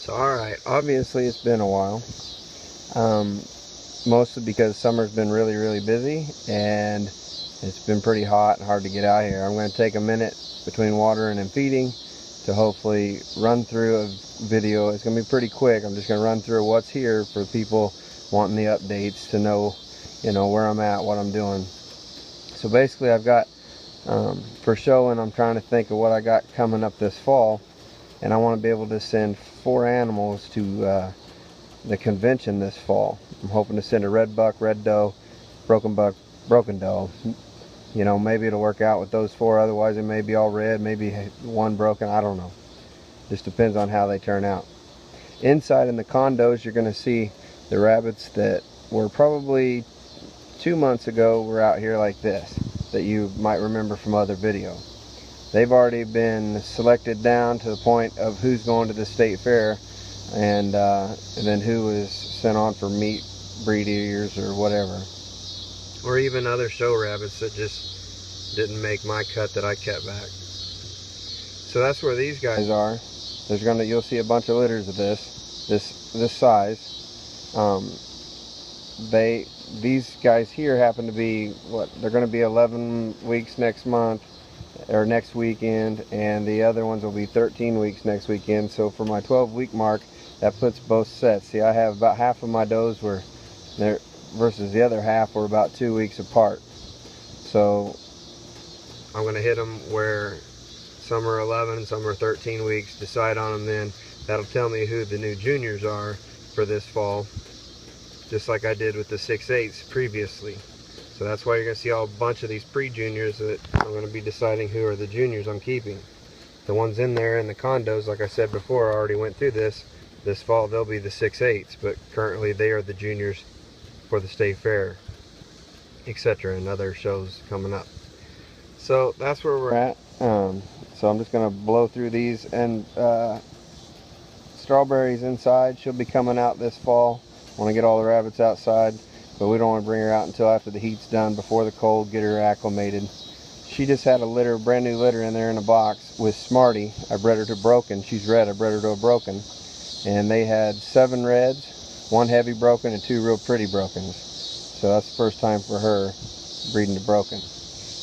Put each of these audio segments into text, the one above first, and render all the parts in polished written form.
So alright, obviously it's been a while. Mostly because summer's been really busy and it's been pretty hot and hard to get out here. I'm going to take a minute between watering and feeding to hopefully run through a video. It's going to be pretty quick. I'm just going to run through what's here for people wanting the updates to know, where I'm at, what I'm doing. So basically I've got, for showing, I'm trying to think of what I got coming up this fall. And I want to be able to send 4 animals to the convention this fall. I'm hoping to send a red buck, red doe, broken buck, broken doe. Maybe it'll work out with those 4. Otherwise it may be all red, maybe one broken, I don't know. Just depends on how they turn out. Inside in the condos you're going to see the rabbits that were probably 2 months ago were out here like this, that you might remember from other videos. They've already been selected down to the point of who's going to the state fair, and then who is sent on for meat, breed ears, or whatever. Or even other show rabbits that just didn't make my cut that I kept back. So that's where these guys are. You'll see a bunch of litters of this size. These guys here happen to be they're going to be 11 weeks next month. Or next weekend, and the other ones will be 13 weeks next weekend. So for my 12-week mark, that puts both sets. See, I have about half of my does were there versus the other half were about 2 weeks apart. So I'm going to hit them where some are 11, some are 13 weeks, decide on them then. That'll tell me who the new juniors are for this fall, just like I did with the 6/8 previously. So that's why you're going to see a bunch of these pre-juniors that I'm going to be deciding who are the juniors I'm keeping. The ones in there in the condos, like I said before, I already went through this fall, they'll be the 6/8s, but currently they are the juniors for the state fair, etc., and other shows coming up. So that's where we're at. So I'm just going to blow through these, and Strawberry's inside. She'll be coming out this fall. I want to get all the rabbits outside, but we don't want to bring her out until after the heat's done, before the cold, get her acclimated. She just had a brand new litter in there in a box with Smarty. I bred her to broken. She's red. I bred her to a broken. And they had 7 reds, 1 heavy broken, and 2 real pretty brokens. So that's the first time for her breeding to broken.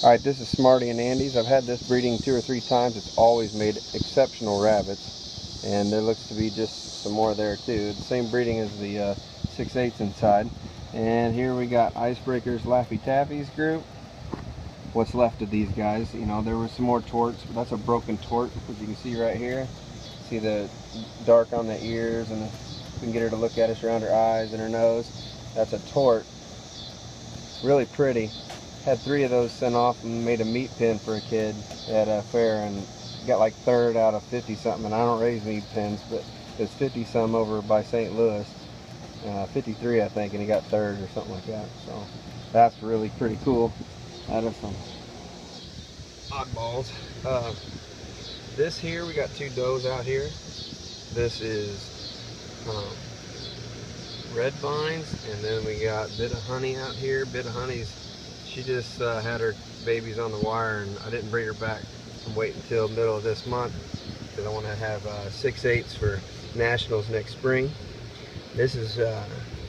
Alright, this is Smarty and Andy's. I've had this breeding 2 or 3 times. It's always made exceptional rabbits. And there looks to be just some more there too. The same breeding as the 6/8s inside. And here we got Icebreaker's Laffy Taffy's group. What's left of these guys. There were some more torts, but that's a broken tort, as you can see right here. See the dark on the ears, and you can get her to look at us around her eyes and her nose. That's a tort. Really pretty. Had 3 of those sent off and made a meat pin for a kid at a fair, and got like 3rd out of 50 something. And I don't raise meat pins, but there's 50 some over by St. Louis. 53 I think, and he got 3rd or something like that. So that's really pretty cool. That is some oddballs. This here, we got 2 does out here. This is Red Vines, and then we got Bit of Honey out here. Bit of Honey's, she just had her babies on the wire, and I didn't bring her back. I'm waiting until middle of this month because I want to have 6/8s for nationals next spring. This is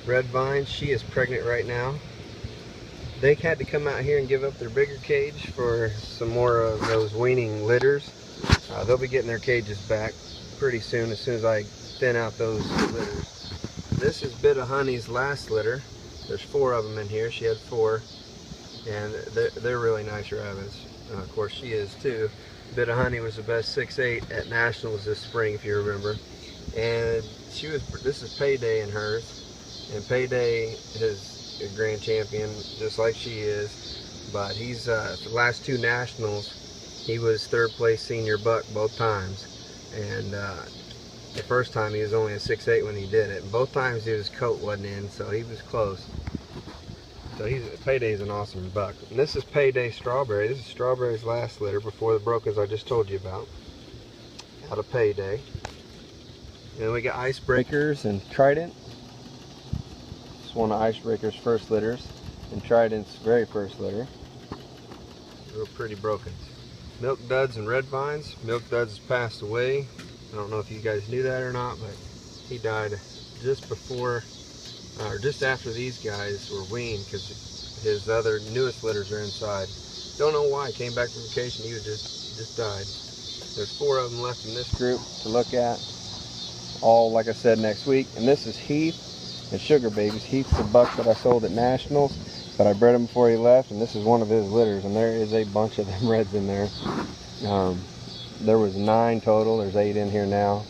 Red Vines. She is pregnant right now. They had to come out here and give up their bigger cage for some more of those weaning litters. They'll be getting their cages back pretty soon, as I thin out those litters. This is Bit of Honey's last litter. There's 4 of them in here. She had 4, and they're really nice rabbits. Of course, she is too. Bit of Honey was the best 6/8 at nationals this spring, if you remember. And this is Payday in hers, and Payday is a grand champion just like she is, but he's the last 2 nationals he was 3rd place senior buck both times, and the first time he was only a 6/8 when he did it, and both times his coat wasn't in, so he was close. So Payday's an awesome buck. And this is Payday Strawberry. This is Strawberry's last litter before the brokers I just told you about, out of Payday. And we got Icebreakers and Trident. It's one of Icebreaker's first litters, and Trident's very first litter. Real pretty brokens. Milk Duds and Red Vines. Milk Duds has passed away. I don't know if you guys knew that or not, but He died just before, or just after these guys were weaned, because his other newest litters are inside. Don't know why. Came back from vacation. He just died. There's 4 of them left in this group to look at. All, like I said, next week. And this is Heath and Sugar Babies. Heath's the buck that I sold at Nationals, but I bred him before he left, and this is one of his litters, and there is a bunch of them reds in there. There was 9 total. There's 8 in here now.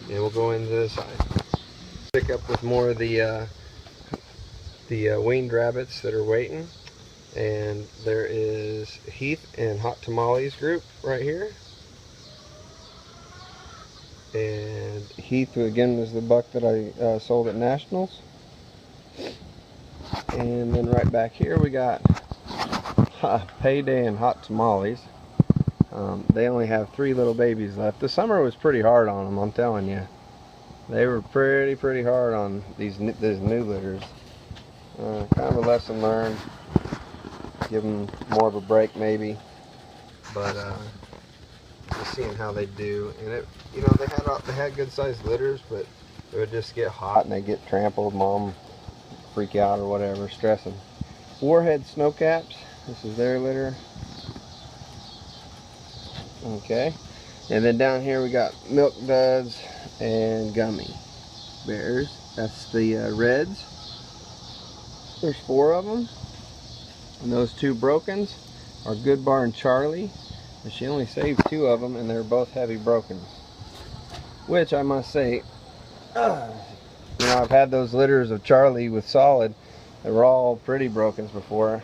And we'll go into this side. Pick up with more of the weaned rabbits that are waiting. And there is Heath and Hot Tamales group right here. And Heath, again, was the buck that I sold at Nationals. And then right back here we got Payday and Hot Tamales. They only have 3 little babies left. The summer was pretty hard on them, I'm telling you. They were pretty hard on these new litters. Kind of a lesson learned. Give them more of a break maybe. But just seeing how they do. And it, you know, they had good sized litters, but it would just get hot and they get trampled. Mom freak out or whatever, stressing. Warhead Snowcaps. This is their litter. Okay, and then down here we got Milk Duds and Gummy Bears. That's the reds. There's 4 of them, and those 2 brokens are Good Bar and Charlie. And she only saved 2 of them, and they're both heavy brokens. Which I must say, you know, I've had those litters of Charlie with solid. They were all pretty brokens before.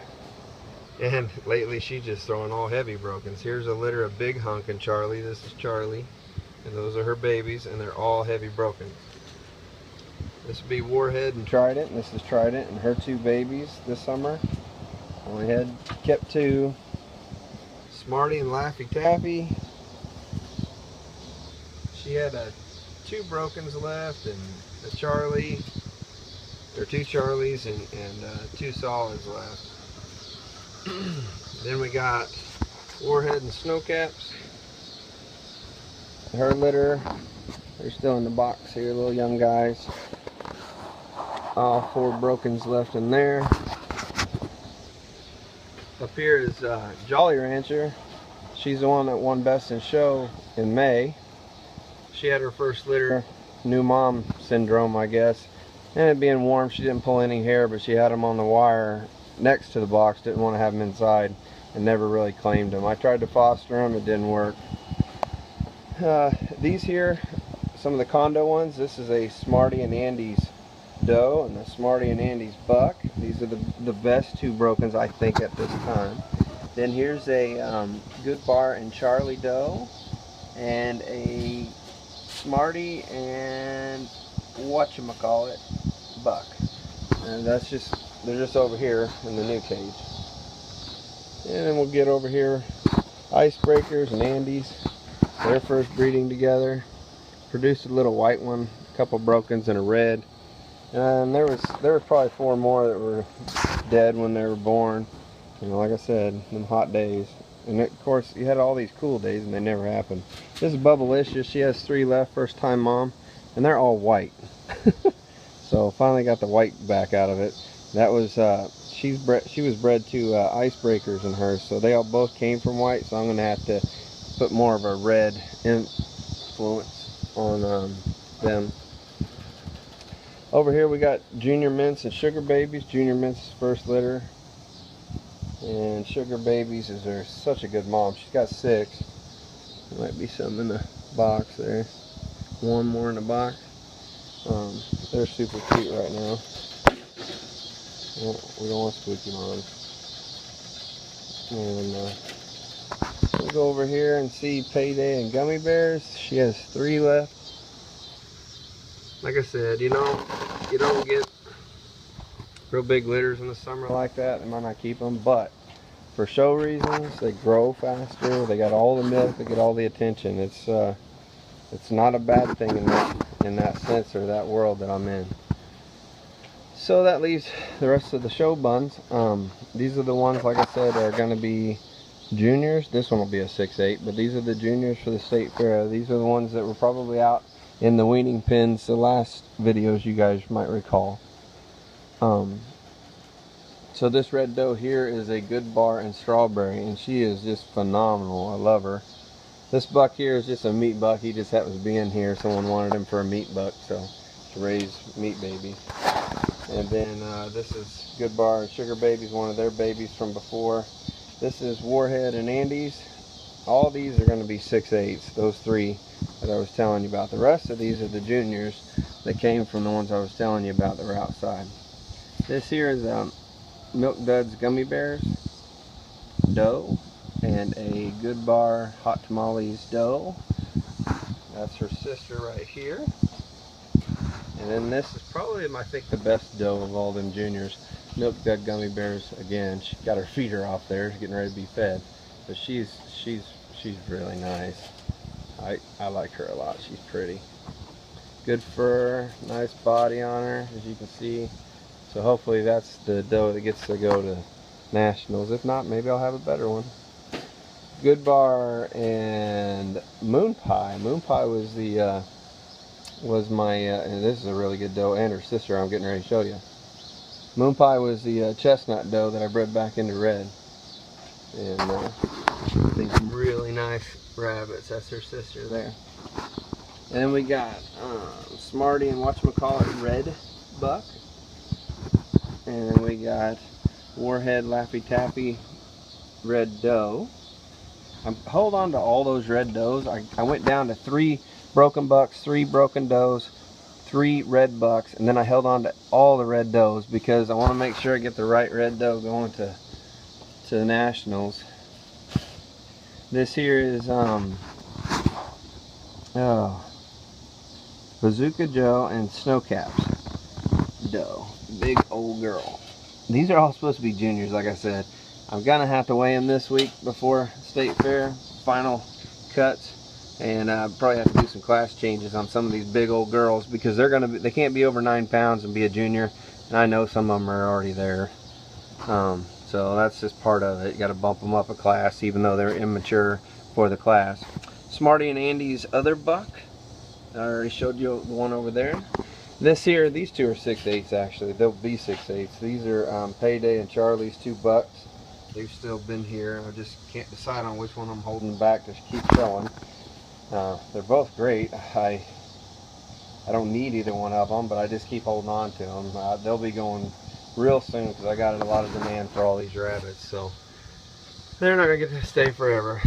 And lately she's just throwing all heavy brokens. Here's a litter of Big Hunk and Charlie. This is Charlie. And those are her babies, and they're all heavy brokens. This would be Warhead and Trident, and this is Trident and her 2 babies this summer. Only kept 2. Smarty and Laffy Taffy. She had 2 brokens left and a Charlie. There are 2 Charlies and 2 solids left. Then we got Warhead and Snowcaps. Her litter, they're still in the box here, little young guys. All 4 brokens left in there. Up here is Jolly Rancher. She's the one that won Best in Show in May. She had her first litter, new mom syndrome, I guess. And it being warm, she didn't pull any hair, but she had them on the wire next to the box, didn't want to have them inside, and never really claimed them. I tried to foster them, it didn't work. These here, some of the condo ones, this is a Smarty and Andy's doe and the Smarty and Andy's buck. These are the best 2 brokens, I think, at this time. Then here's a Good Bar and Charlie doe and a Smarty and whatchamacallit buck. And they're just over here in the new cage. And then we'll get over here, Icebreakers and Andes. Their first breeding together. Produced a little white one, a couple brokens and a red. And there was probably 4 more that were dead when they were born. You know, like I said, them hot days. And of course, you had all these cool days and they never happened. This is Bubblicious. She has 3 left, first time mom, and they're all white. So finally got the white back out of it. That was she was bred to Icebreakers in hers, so they all both came from white. So I'm gonna have to put more of a red influence on them. Over here we got Junior Mints and Sugar Babies. Junior Mints' first litter, and Sugar Babies is such a good mom. She's got 6. There might be some in the box there. 1 more in the box. They're super cute right now. We don't want spooky moms. And we'll go over here and see Payday and Gummy Bears. She has 3 left. Like I said, you know, you don't get real big litters in the summer like that. They might not keep them, but for show reasons, they grow faster. They got all the milk. They get all the attention. It's not a bad thing in that sense, or that world that I'm in. So that leaves the rest of the show buns. These are the ones, like I said, are going to be juniors. This one will be a 6'8", but these are the juniors for the state fair. These are the ones that were probably out in the weaning pens, the last videos you guys might recall. So this red doe here is a Good Bar and Strawberry, and she is just phenomenal. I love her. This buck here is just a meat buck. He just happens to be in here. Someone wanted him for a meat buck, so to raise meat babies. And then this is Good Bar and Sugar Babies, one of their babies from before. This is Warhead and Andes. All these are going to be 6/8, those three that I was telling you about. The rest of these are the juniors that came from the ones I was telling you about that were outside. This here is Milk Duds Gummy Bears doe and a Good Bar Hot Tamales doe. That's her sister right here. And then this is probably, I think, the best doe of all them juniors. Milk Dud Gummy Bears again. She got her feeder off there, she's getting ready to be fed. But she's really nice. I like her a lot. She's pretty. Good fur, nice body on her, as you can see. So hopefully that's the doe that gets to go to nationals. If not, maybe I'll have a better one. Good Bar and Moon Pie. Moon Pie was the was my and this is a really good doe, and her sister I'm getting ready to show you. Moon Pie was the chestnut doe that I bred back into red, and these really nice rabbits. That's her sister there. And then we got Smarty and whatchamacallit Red Buck. And then we got Warhead Laffy Taffy Red Doe. Hold on to all those red does. I went down to 3 broken bucks, 3 broken does, 3 red bucks, and then I held on to all the red does because I want to make sure I get the right red doe going to the nationals. This here is Bazooka Joe and Snowcaps doe. Big old girl. These are all supposed to be juniors, like I said. I'm gonna have to weigh them this week before State Fair, final cuts, and probably have to do some class changes on some of these big old girls because they can't be over 9 pounds and be a junior, and I know some of them are already there. So that's just part of it. You got to bump them up a class even though they're immature for the class. Smarty and Andy's other buck. I already showed you the one over there. This here, these two are 6/8 actually. They'll be 6/8. These are Payday and Charlie's 2 bucks. They've still been here. I just can't decide on which one I'm holding back to keep showing. They're both great. I don't need either one of them, but I just keep holding on to them. They'll be going real soon because I got a lot of demand for all these rabbits, so they're not gonna get to stay forever.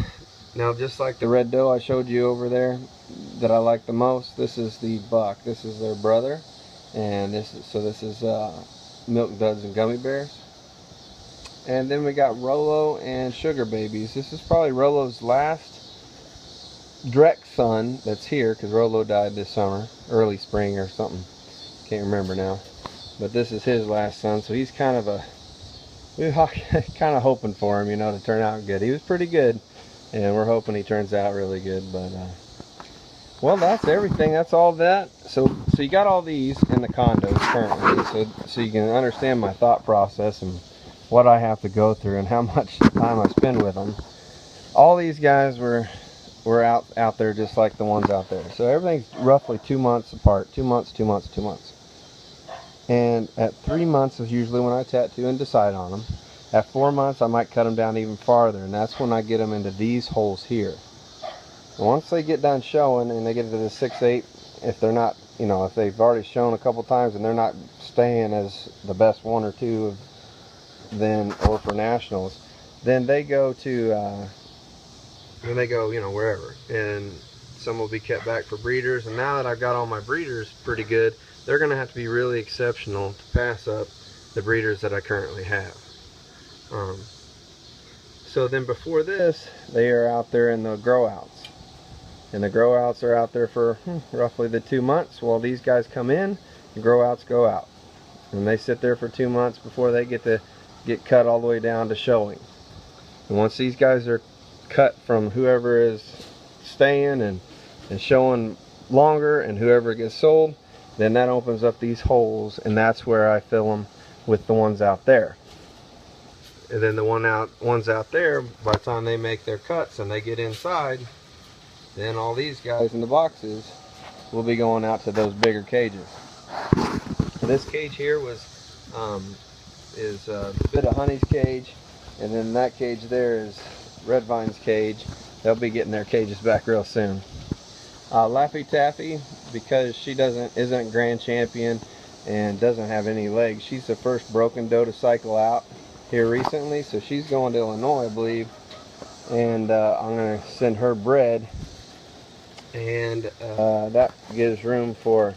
Now, just like the red doe I showed you over there that I like the most, this is the buck. This is their brother, and this is Milk Duds and Gummy Bears. And then we got Rolo and Sugar Babies. This is probably Rolo's last direct son that's here because Rolo died this summer, early spring or something. Can't remember now. But this is his last son, so he's kind of we're kind of hoping for him, you know, to turn out good. He was pretty good, and we're hoping he turns out really good. But well, that's everything. That's all that. So you got all these in the condos currently, so you can understand my thought process and what I have to go through and how much time I spend with them. All these guys were out there just like the ones out there. So everything's roughly 2 months apart. 2 months, 2 months, 2 months. And at 3 months is usually when I tattoo and decide on them. At 4 months, I might cut them down even farther, and that's when I get them into these holes here. And once they get done showing and they get to the 6/8, if they're not, you know, if they've already shown a couple times and they're not staying as the best 1 or 2 then, or for nationals, then they go to, you know, wherever, and some will be kept back for breeders. And now that I've got all my breeders pretty good, they're going to have to be really exceptional to pass up the breeders that I currently have. So then before this, they are out there in the grow outs. And the grow outs are out there for roughly the 2 months. While these guys come in, the grow outs go out. And they sit there for 2 months before they get cut all the way down to showing. And once these guys are cut from whoever is staying and showing longer and whoever gets sold, then that opens up these holes, and that's where I fill them with the ones out there. And then the ones out there, by the time they make their cuts and they get inside, then all these guys in the boxes we'll be going out to those bigger cages. This cage here is Bit of Honey's cage, and then that cage there is Red Vine's cage. They'll be getting their cages back real soon. Laffy Taffy, because she isn't grand champion and doesn't have any legs, she's the first broken doe to cycle out here recently, so she's going to Illinois, I believe, and I'm going to send her bred, and that gives room for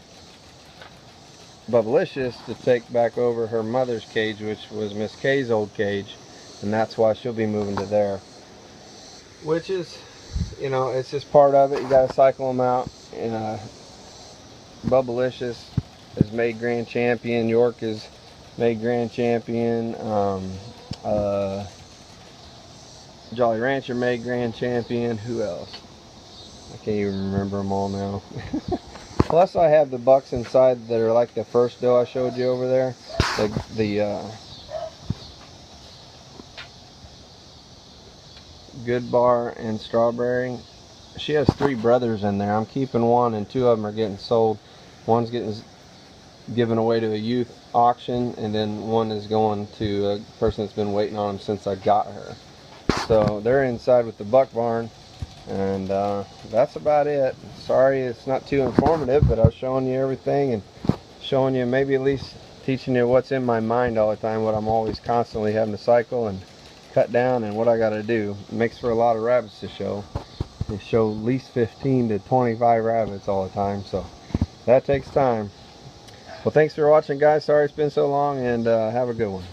Bubblicious to take back over her mother's cage, which was Miss K's old cage, and that's why she'll be moving to there. Which is, you know, it's just part of it. You got to cycle them out. And Bubblicious is made grand champion. York is made grand champion. Jolly Rancher made grand champion. Who else? I can't even remember them all now. Plus I have the bucks inside that are like the first doe I showed you over there. The Good Bar and Strawberry. She has 3 brothers in there. I'm keeping one and 2 of them are getting sold. One's getting given away to a youth auction, and then one is going to a person that's been waiting on them since I got her. So they're inside with the buck barn. And that's about it. Sorry it's not too informative, but I was showing you everything and showing you, maybe at least teaching you what's in my mind all the time, what I'm always constantly having to cycle and cut down, and what I got to do. It makes for a lot of rabbits to show. They show at least 15 to 25 rabbits all the time, so that takes time. Well, thanks for watching, guys. Sorry it's been so long, and have a good one.